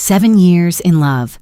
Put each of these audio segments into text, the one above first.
7 years in love.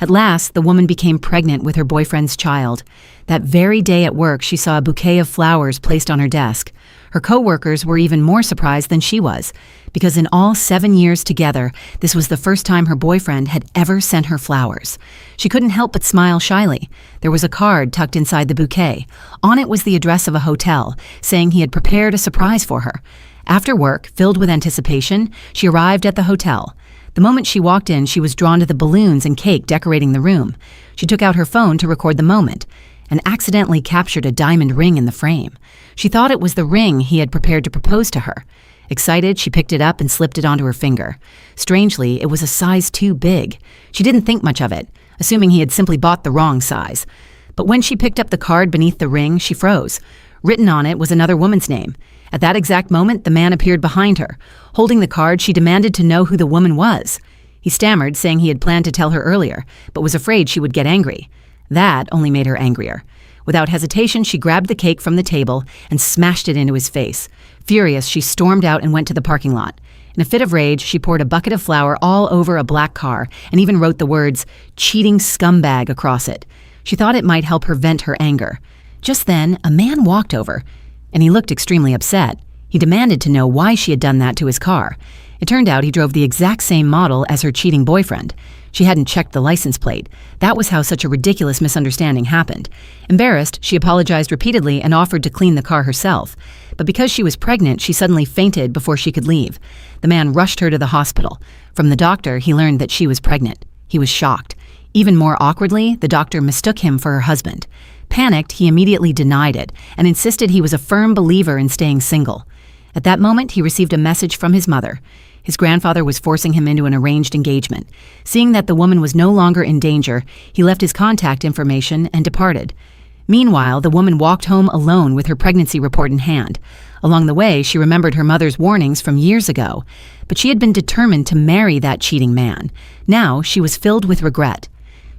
At last, the woman became pregnant with her boyfriend's child. That very day at work, she saw a bouquet of flowers placed on her desk. Her co-workers were even more surprised than she was, because in all 7 years together, this was the first time her boyfriend had ever sent her flowers. She couldn't help but smile shyly. There was a card tucked inside the bouquet. On it was the address of a hotel, saying he had prepared a surprise for her. After work, filled with anticipation, she arrived at the hotel. The moment she walked in, she was drawn to the balloons and cake decorating the room. She took out her phone to record the moment and accidentally captured a diamond ring in the frame. She thought it was the ring he had prepared to propose to her. Excited, she picked it up and slipped it onto her finger. Strangely, it was a size too big. She didn't think much of it, assuming he had simply bought the wrong size. But when she picked up the card beneath the ring, she froze. Written on it was another woman's name. At that exact moment, the man appeared behind her. Holding the card, she demanded to know who the woman was. He stammered, saying he had planned to tell her earlier, but was afraid she would get angry. That only made her angrier. Without hesitation, she grabbed the cake from the table and smashed it into his face. Furious, she stormed out and went to the parking lot. In a fit of rage, she poured a bucket of flour all over a black car and even wrote the words, "cheating scumbag," across it. She thought it might help her vent her anger. Just then, a man walked over, and he looked extremely upset. He demanded to know why she had done that to his car. It turned out he drove the exact same model as her cheating boyfriend. She hadn't checked the license plate. That was how such a ridiculous misunderstanding happened. Embarrassed, she apologized repeatedly and offered to clean the car herself. But because she was pregnant, she suddenly fainted before she could leave. The man rushed her to the hospital. From the doctor, he learned that she was pregnant. He was shocked. Even more awkwardly, the doctor mistook him for her husband. Panicked, he immediately denied it and insisted he was a firm believer in staying single. At that moment, he received a message from his mother. His grandfather was forcing him into an arranged engagement. Seeing that the woman was no longer in danger, he left his contact information and departed. Meanwhile, the woman walked home alone with her pregnancy report in hand. Along the way, she remembered her mother's warnings from years ago, but she had been determined to marry that cheating man. Now, she was filled with regret.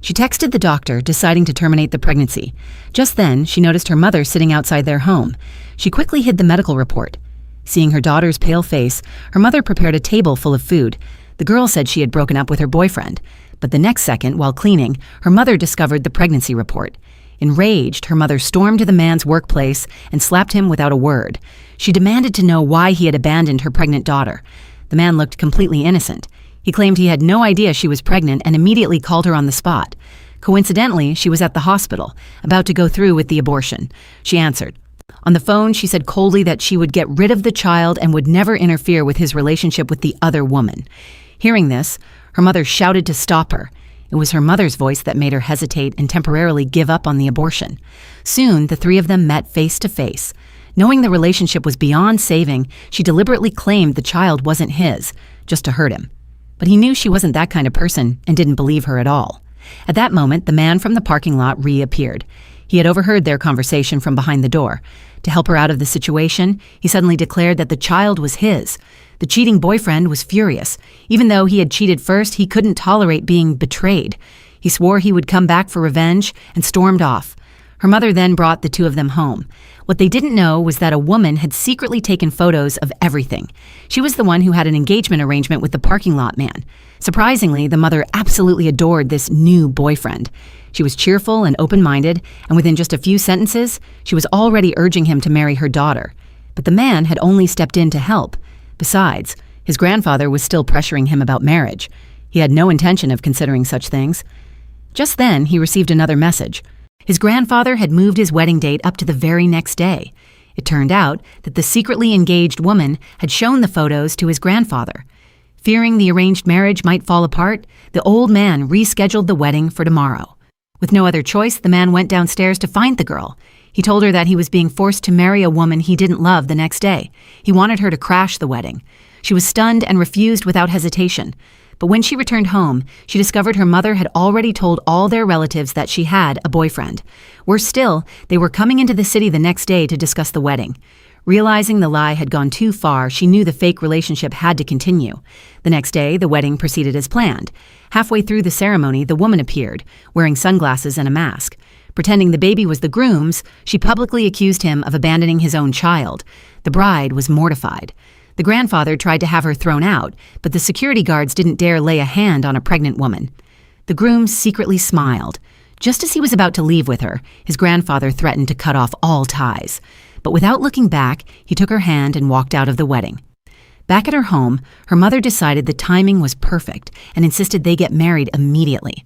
She texted the doctor, deciding to terminate the pregnancy. Just then, she noticed her mother sitting outside their home. She quickly hid the medical report. Seeing her daughter's pale face, her mother prepared a table full of food. The girl said she had broken up with her boyfriend, but the next second, while cleaning, her mother discovered the pregnancy report. Enraged, her mother stormed to the man's workplace and slapped him without a word. She demanded to know why he had abandoned her pregnant daughter. The man looked completely innocent. He claimed he had no idea she was pregnant and immediately called her on the spot. Coincidentally, she was at the hospital, about to go through with the abortion. She answered. On the phone, she said coldly that she would get rid of the child and would never interfere with his relationship with the other woman. Hearing this, her mother shouted to stop her. It was her mother's voice that made her hesitate and temporarily give up on the abortion. Soon, the three of them met face to face. Knowing the relationship was beyond saving, she deliberately claimed the child wasn't his, just to hurt him. But he knew she wasn't that kind of person and didn't believe her at all. At that moment, the man from the parking lot reappeared. He had overheard their conversation from behind the door. To help her out of the situation, he suddenly declared that the child was his. The cheating boyfriend was furious. Even though he had cheated first, he couldn't tolerate being betrayed. He swore he would come back for revenge and stormed off. Her mother then brought the two of them home. What they didn't know was that a woman had secretly taken photos of everything. She was the one who had an engagement arrangement with the parking lot man. Surprisingly, the mother absolutely adored this new boyfriend. She was cheerful and open-minded, and within just a few sentences, she was already urging him to marry her daughter. But the man had only stepped in to help. Besides, his grandfather was still pressuring him about marriage. He had no intention of considering such things. Just then, he received another message. His grandfather had moved his wedding date up to the very next day. It turned out that the secretly engaged woman had shown the photos to his grandfather. Fearing the arranged marriage might fall apart, the old man rescheduled the wedding for tomorrow. With no other choice, the man went downstairs to find the girl. He told her that he was being forced to marry a woman he didn't love the next day. He wanted her to crash the wedding. She was stunned and refused without hesitation. But when she returned home, she discovered her mother had already told all their relatives that she had a boyfriend. Worse still, they were coming into the city the next day to discuss the wedding. Realizing the lie had gone too far, she knew the fake relationship had to continue. The next day, the wedding proceeded as planned. Halfway through the ceremony, the woman appeared, wearing sunglasses and a mask. Pretending the baby was the groom's, she publicly accused him of abandoning his own child. The bride was mortified. The grandfather tried to have her thrown out, but the security guards didn't dare lay a hand on a pregnant woman. The groom secretly smiled. Just as he was about to leave with her, his grandfather threatened to cut off all ties. But without looking back, he took her hand and walked out of the wedding. Back at her home, her mother decided the timing was perfect and insisted they get married immediately.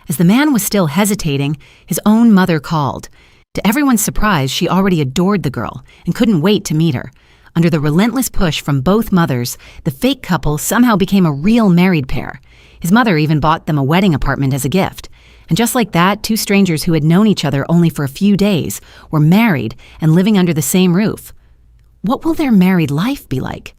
As the man was still hesitating, his own mother called. To everyone's surprise, she already adored the girl and couldn't wait to meet her. Under the relentless push from both mothers, the fake couple somehow became a real married pair. His mother even bought them a wedding apartment as a gift. And just like that, two strangers who had known each other only for a few days were married and living under the same roof. What will their married life be like?